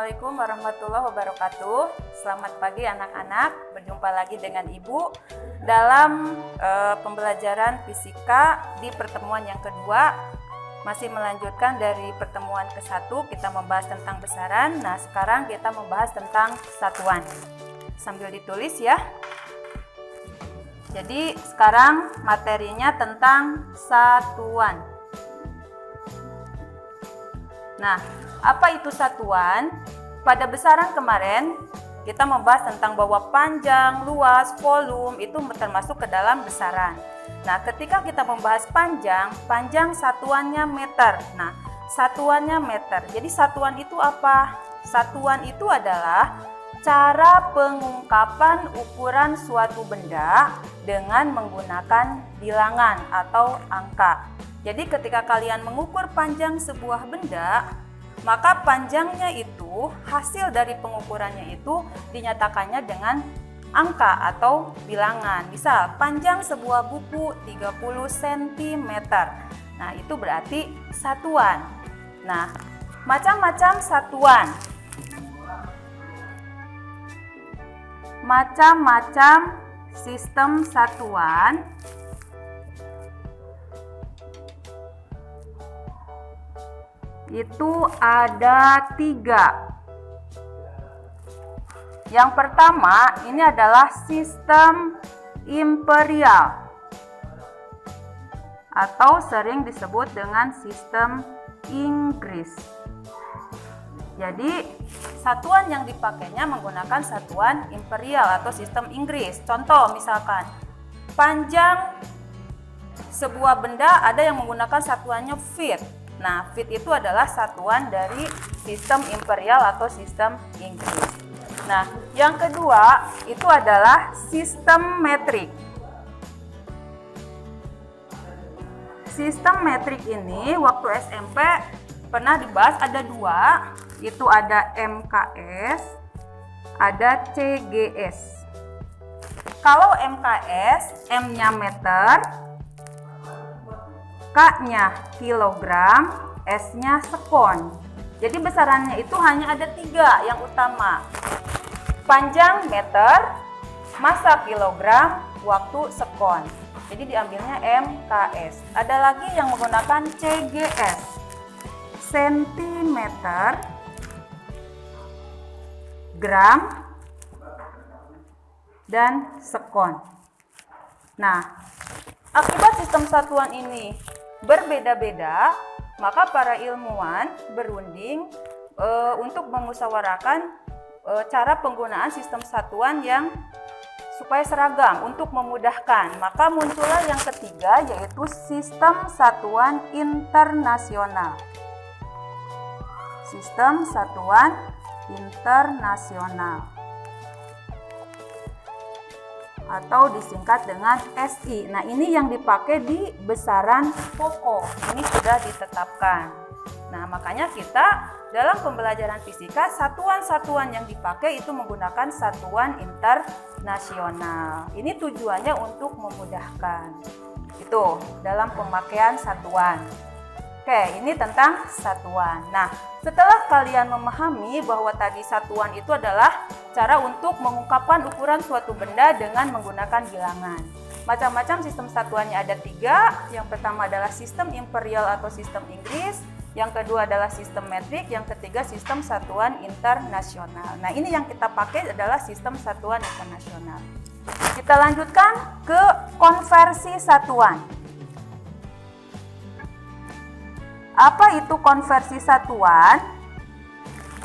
Assalamualaikum warahmatullahi wabarakatuh. Selamat pagi anak-anak, berjumpa lagi dengan Ibu dalam pembelajaran fisika di pertemuan yang kedua. Masih melanjutkan dari pertemuan ke-1, kita membahas tentang besaran. Nah, sekarang kita membahas tentang satuan. Sambil ditulis ya. Jadi sekarang materinya tentang satuan. Nah, apa itu satuan? Pada besaran kemarin kita membahas tentang bahwa panjang, luas, volume itu termasuk ke dalam besaran. Nah, ketika kita membahas panjang, panjang satuannya meter. Nah, satuannya meter. Jadi satuan itu apa? Satuan itu adalah cara pengungkapan ukuran suatu benda dengan menggunakan bilangan atau angka. Jadi ketika kalian mengukur panjang sebuah benda, maka panjangnya itu, hasil dari pengukurannya itu dinyatakannya dengan angka atau bilangan. Misal, panjang sebuah buku 30 cm. Nah, itu berarti satuan. Nah, macam-macam satuan. Macam-macam sistem satuan itu ada 3. Yang pertama ini adalah sistem imperial atau sering disebut dengan sistem Inggris. Jadi satuan yang dipakainya menggunakan satuan imperial atau sistem Inggris. Contoh misalkan panjang sebuah benda ada yang menggunakan satuannya feet. Nah, feet itu adalah satuan dari sistem imperial atau sistem Inggris. Nah, yang kedua itu adalah sistem metrik. Sistem metrik ini waktu SMP pernah dibahas, ada 2, itu ada MKS, ada CGS. Kalau MKS, M-nya meter, K-nya kilogram, S-nya sekon. Jadi besarannya itu hanya ada 3 yang utama. Panjang meter, massa kilogram, waktu sekon. Jadi diambilnya MKS. Ada lagi yang menggunakan CGS. Sentimeter, gram, dan sekon. Nah, akibat sistem satuan ini berbeda-beda, maka para ilmuwan berunding untuk memusyawarahkan cara penggunaan sistem satuan yang supaya seragam untuk memudahkan. Maka muncullah yang ketiga, yaitu sistem satuan internasional. Sistem satuan internasional atau disingkat dengan SI. Nah, ini yang dipakai di besaran pokok. Ini sudah ditetapkan. Nah, makanya kita dalam pembelajaran fisika, satuan-satuan yang dipakai itu menggunakan satuan internasional. Ini tujuannya untuk memudahkan. Itu dalam pemakaian satuan. Oke, ini tentang satuan. Nah, setelah kalian memahami bahwa tadi satuan itu adalah cara untuk mengungkapkan ukuran suatu benda dengan menggunakan bilangan. Macam-macam sistem satuannya ada 3. Yang pertama adalah sistem imperial atau sistem Inggris. Yang kedua adalah sistem metrik. Yang ketiga sistem satuan internasional. Nah, ini yang kita pakai adalah sistem satuan internasional. Kita lanjutkan ke konversi satuan. Apa itu konversi satuan?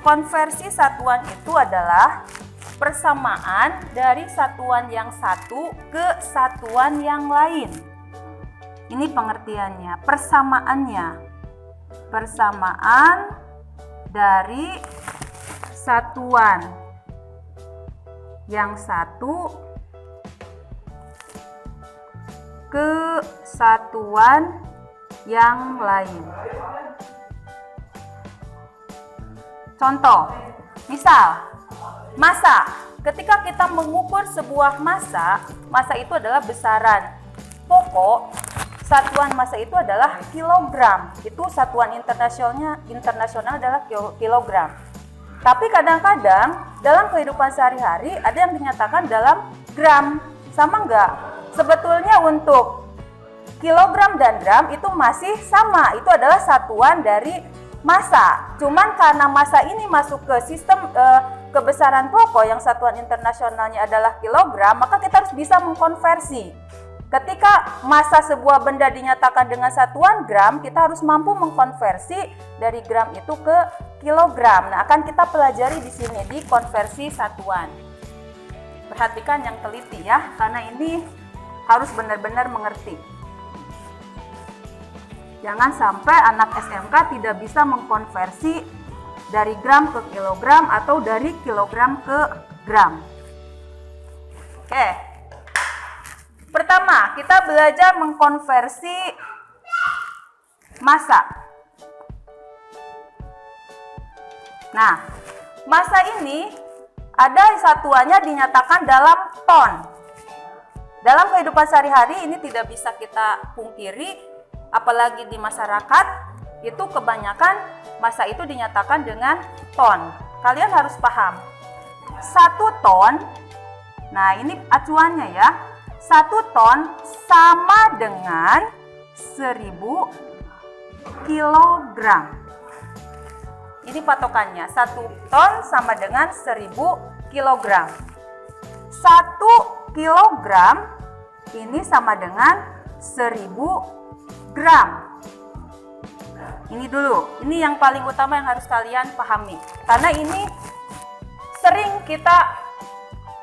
Konversi satuan itu adalah persamaan dari satuan yang satu ke satuan yang lain. Ini pengertiannya, persamaannya. Persamaan dari satuan yang satu ke satuan yang lain. Contoh, misal massa. Ketika kita mengukur sebuah massa, massa itu adalah besaran pokok. Satuan massa itu adalah kilogram. Itu satuan internasional adalah kilogram. Tapi kadang-kadang dalam kehidupan sehari-hari ada yang dinyatakan dalam gram. Sama enggak? Sebetulnya untuk kilogram dan gram itu masih sama. Itu adalah satuan dari massa. Cuman karena massa ini masuk ke sistem kebesaran pokok yang satuan internasionalnya adalah kilogram, maka kita harus bisa mengkonversi. Ketika massa sebuah benda dinyatakan dengan satuan gram, kita harus mampu mengkonversi dari gram itu ke kilogram. Nah, akan kita pelajari di sini di konversi satuan. Perhatikan yang teliti ya, karena ini harus benar-benar mengerti. Jangan sampai anak SMK tidak bisa mengkonversi dari gram ke kilogram atau dari kilogram ke gram. Oke. Pertama, kita belajar mengkonversi massa. Nah, massa ini ada satuannya dinyatakan dalam ton. Dalam kehidupan sehari-hari ini tidak bisa kita pungkiri, apalagi di masyarakat, itu kebanyakan massa itu dinyatakan dengan ton. Kalian harus paham, 1 ton, nah ini acuannya ya, 1 ton sama dengan 1000 kilogram. Ini patokannya, 1 ton sama dengan 1000 kilogram. 1 kilogram ini sama dengan 1000 gram. Ini dulu, ini yang paling utama yang harus kalian pahami. Karena ini sering kita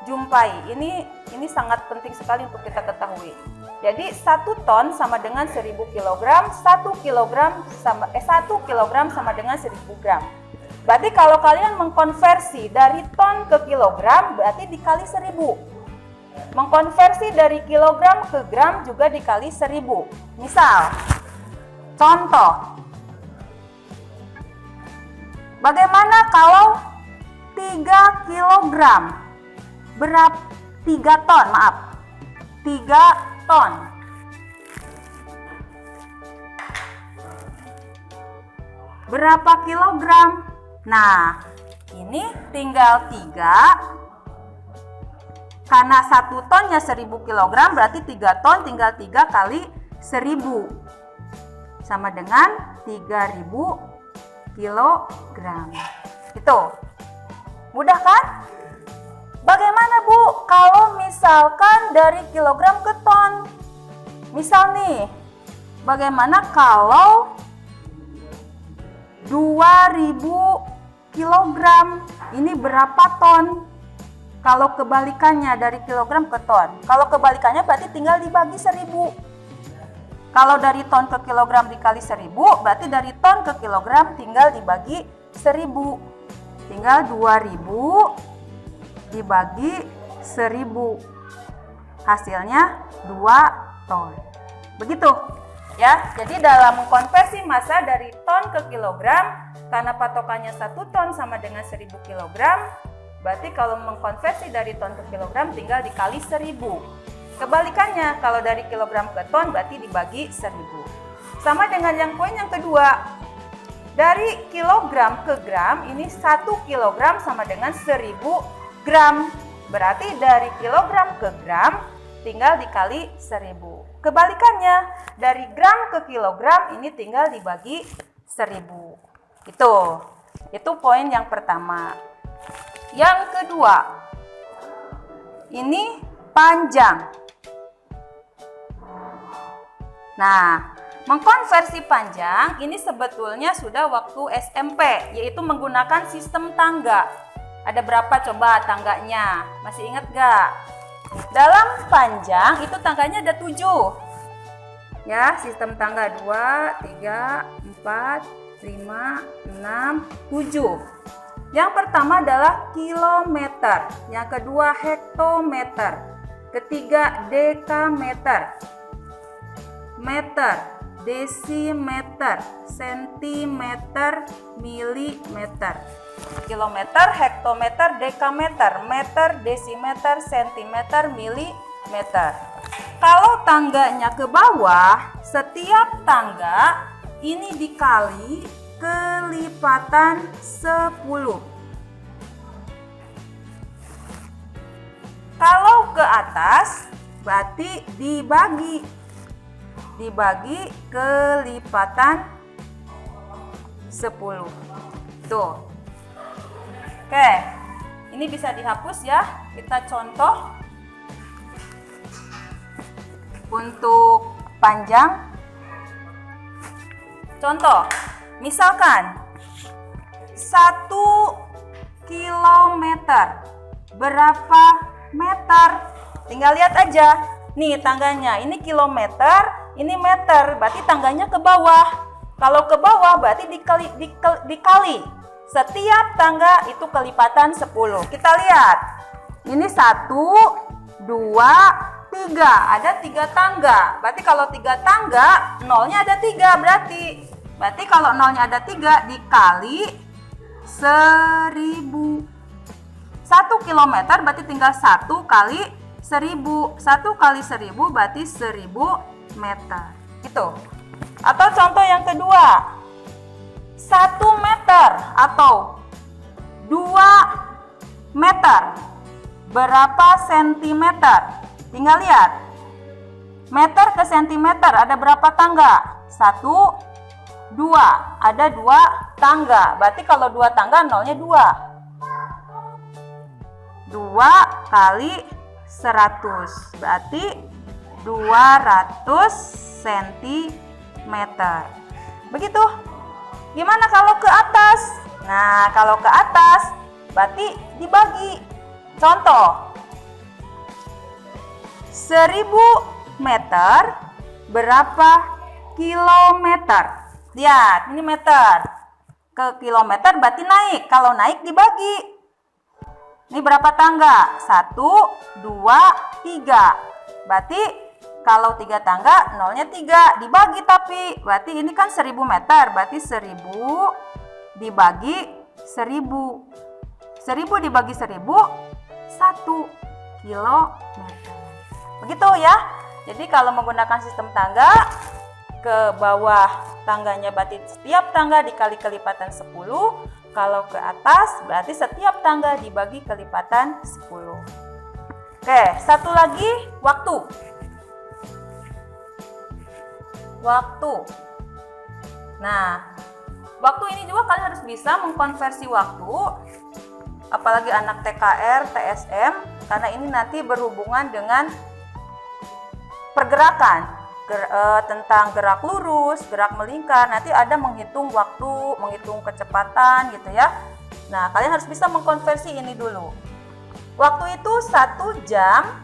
jumpai. Ini sangat penting sekali untuk kita ketahui. Jadi 1 ton sama dengan 1000 kg, 1 kilogram sama dengan 1000 gram. Berarti kalau kalian mengkonversi dari ton ke kilogram, berarti dikali 1000. Mengkonversi dari kilogram ke gram juga dikali 1000. Misal, contoh, bagaimana kalau 3 kilogram? Berapa? 3 ton, maaf. 3 ton. Berapa kilogram? Nah, ini tinggal 3. Karena 1 tonnya 1000 kilogram, berarti 3 ton tinggal 3 kali 1000. Sama dengan 3000 kilogram. Itu. Mudah kan? Bagaimana Bu kalau misalkan dari kilogram ke ton? Misal nih, bagaimana kalau 2000 kilogram? Ini berapa ton? Kalau kebalikannya dari kilogram ke ton. Kalau kebalikannya berarti tinggal dibagi 1000. Kalau dari ton ke kilogram dikali 1000, berarti dari ton ke kilogram tinggal dibagi 1000. Tinggal 2000 dibagi 1000, hasilnya 2 ton. Begitu ya. Jadi dalam mengkonversi massa dari ton ke kilogram, karena patokannya 1 ton sama dengan 1000 kilogram, berarti kalau mengkonversi dari ton ke kilogram tinggal dikali 1000. Kebalikannya, kalau dari kilogram ke ton berarti dibagi 1000. Sama dengan yang poin yang kedua, dari kilogram ke gram, ini 1 kilogram sama dengan 1000 gram. Berarti dari kilogram ke gram tinggal dikali 1000. Kebalikannya, dari gram ke kilogram ini tinggal dibagi 1000. Itu poin yang pertama. Yang kedua, ini panjang. Nah, mengkonversi panjang ini sebetulnya sudah waktu SMP, yaitu menggunakan sistem tangga. Ada berapa coba tangganya? Masih ingat gak? Dalam panjang itu tangganya ada 7. Ya, sistem tangga 2, 3, 4, 5, 6, 7. Yang pertama adalah kilometer, yang kedua hektometer, ketiga dekameter, meter, desimeter, sentimeter, milimeter. Kilometer, hektometer, dekameter, meter, desimeter, sentimeter, milimeter. Kalau tangganya ke bawah, setiap tangga ini dikali kelipatan 10. ke atas berarti dibagi kelipatan 10. Tuh. Oke. Ini bisa dihapus ya. Kita contoh. Untuk panjang. Contoh. Misalkan 1 kilometer. Berapa meter? Tinggal lihat aja. Nih tangganya. Ini kilometer, ini meter. Berarti tangganya ke bawah. Kalau ke bawah berarti dikali. Setiap tangga itu kelipatan 10. Kita lihat. Ini 1, 2, 3. Ada 3 tangga. Berarti kalau 3 tangga, nolnya ada 3 berarti. Berarti kalau nolnya ada 3 dikali 1000. 1 kilometer berarti tinggal 1 kali 1000. 1 kali 1000 berarti 1000 meter. Gitu. Atau contoh yang kedua. 1 meter atau 2 meter. Berapa sentimeter? Tinggal lihat. Meter ke sentimeter ada berapa tangga? 1, 2. Ada 2 tangga. Berarti kalau 2 tangga nolnya 2. 2 kali 100. Berarti 200 cm. Begitu. Gimana kalau ke atas? Nah, kalau ke atas berarti dibagi. Contoh. 1000 meter berapa kilometer? Lihat, ini meter. Ke kilometer berarti naik. Kalau naik dibagi. Ini berapa tangga? 1, 2, 3. Berarti kalau 3 tangga, nolnya 3. Dibagi tapi. Berarti ini kan 1000 meter. Berarti 1000 dibagi 1000. 1000 dibagi 1000, 1 kilometer. Begitu ya. Jadi kalau menggunakan sistem tangga, ke bawah tangganya berarti setiap tangga dikali kelipatan 10. Kalau ke atas berarti setiap tangga dibagi kelipatan 10. Oke, satu lagi waktu. Waktu. Nah, waktu ini juga kalian harus bisa mengkonversi waktu, apalagi anak TKR, TSM, karena ini nanti berhubungan dengan pergerakan, tentang gerak lurus, gerak melingkar. Nanti ada menghitung waktu, menghitung kecepatan gitu ya. Nah, kalian harus bisa mengkonversi ini dulu. Waktu itu 1 jam.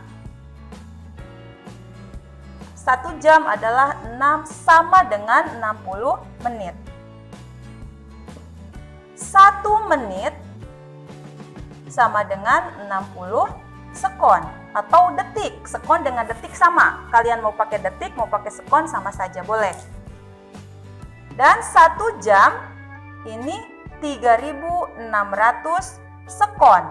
1 jam adalah 6 sama dengan 60 menit. 1 menit sama dengan 60 sekon atau detik. Sekon dengan detik sama. Kalian mau pakai detik, mau pakai sekon sama saja boleh. Dan 1 jam ini 3600 sekon.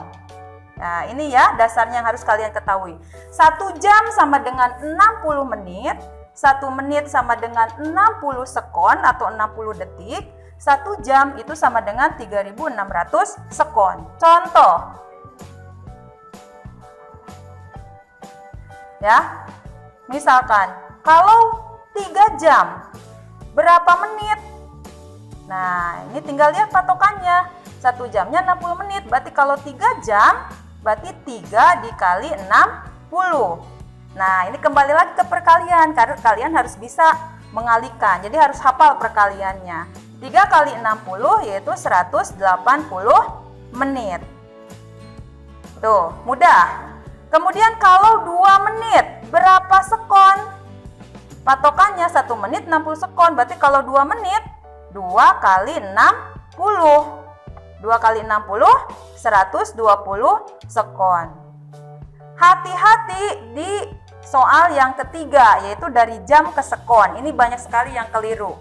Nah, ini ya dasarnya yang harus kalian ketahui. 1 jam sama dengan 60 menit, 1 menit sama dengan 60 sekon atau 60 detik, 1 jam itu sama dengan 3600 sekon. Contoh. Ya. Misalkan, kalau 3 jam, berapa menit? Nah, ini tinggal lihat patokannya. 1 jamnya 60 menit, berarti kalau 3 jam, berarti 3 dikali 60. Nah, ini kembali lagi ke perkalian. Karena kalian harus bisa mengalihkan. Jadi harus hafal perkaliannya. 3 kali 60 yaitu 180 menit. Tuh, mudah. Kemudian kalau 2 menit, berapa sekon? Patokannya 1 menit 60 sekon. Berarti kalau 2 menit, 2 kali 60. 2 kali 60, 120 sekon. Hati-hati di soal yang ketiga, yaitu dari jam ke sekon. Ini banyak sekali yang keliru.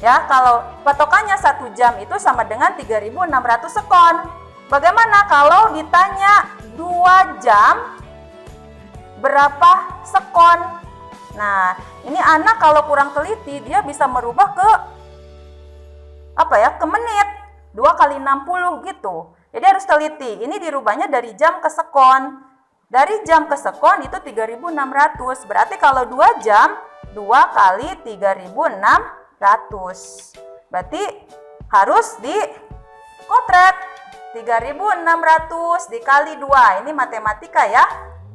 Ya, kalau patokannya 1 jam itu sama dengan 3600 sekon. Bagaimana kalau ditanya 2 jam, berapa sekon? Nah, ini anak kalau kurang teliti, dia bisa merubah ke ke menit. 2 kali 60 gitu. Jadi harus teliti. Ini dirubahnya dari jam ke sekon. Dari jam ke sekon itu 3.600. Berarti kalau 2 jam, 2 kali 3.600. Berarti harus dikotret. 3.600 dikali 2. Ini matematika ya.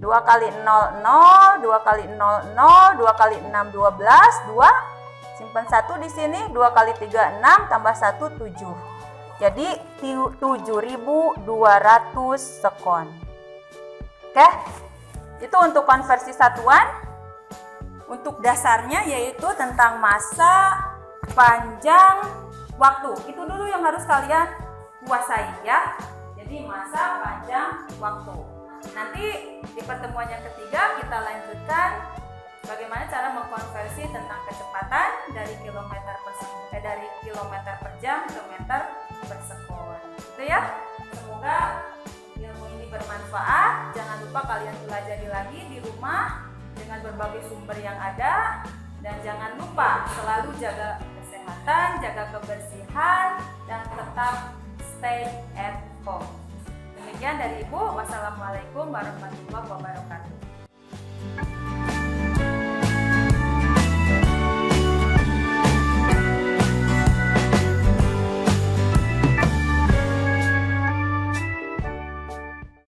2 kali 0, 0. 2 kali 0, 0. 2 kali 6, 12. 2. Simpan 1 di sini. 2 kali 3, 6. Tambah 1, 7. Jadi 7.200 sekon. Oke, itu untuk konversi satuan. Untuk dasarnya yaitu tentang masa, panjang, waktu. Itu dulu yang harus kalian kuasai ya. Jadi masa, panjang, waktu. Nanti di pertemuan yang ketiga kita lanjutkan bagaimana cara mengkonversi tentang kecepatan dari kilometer per jam ke meter per sekon. Itu ya. Semoga ilmu ini bermanfaat. Jangan lupa kalian pelajari lagi di rumah dengan berbagai sumber yang ada, dan jangan lupa selalu jaga kesehatan, jaga kebersihan, dan tetap stay at home. Demikian dari Ibu. Wassalamualaikum warahmatullahi wabarakatuh.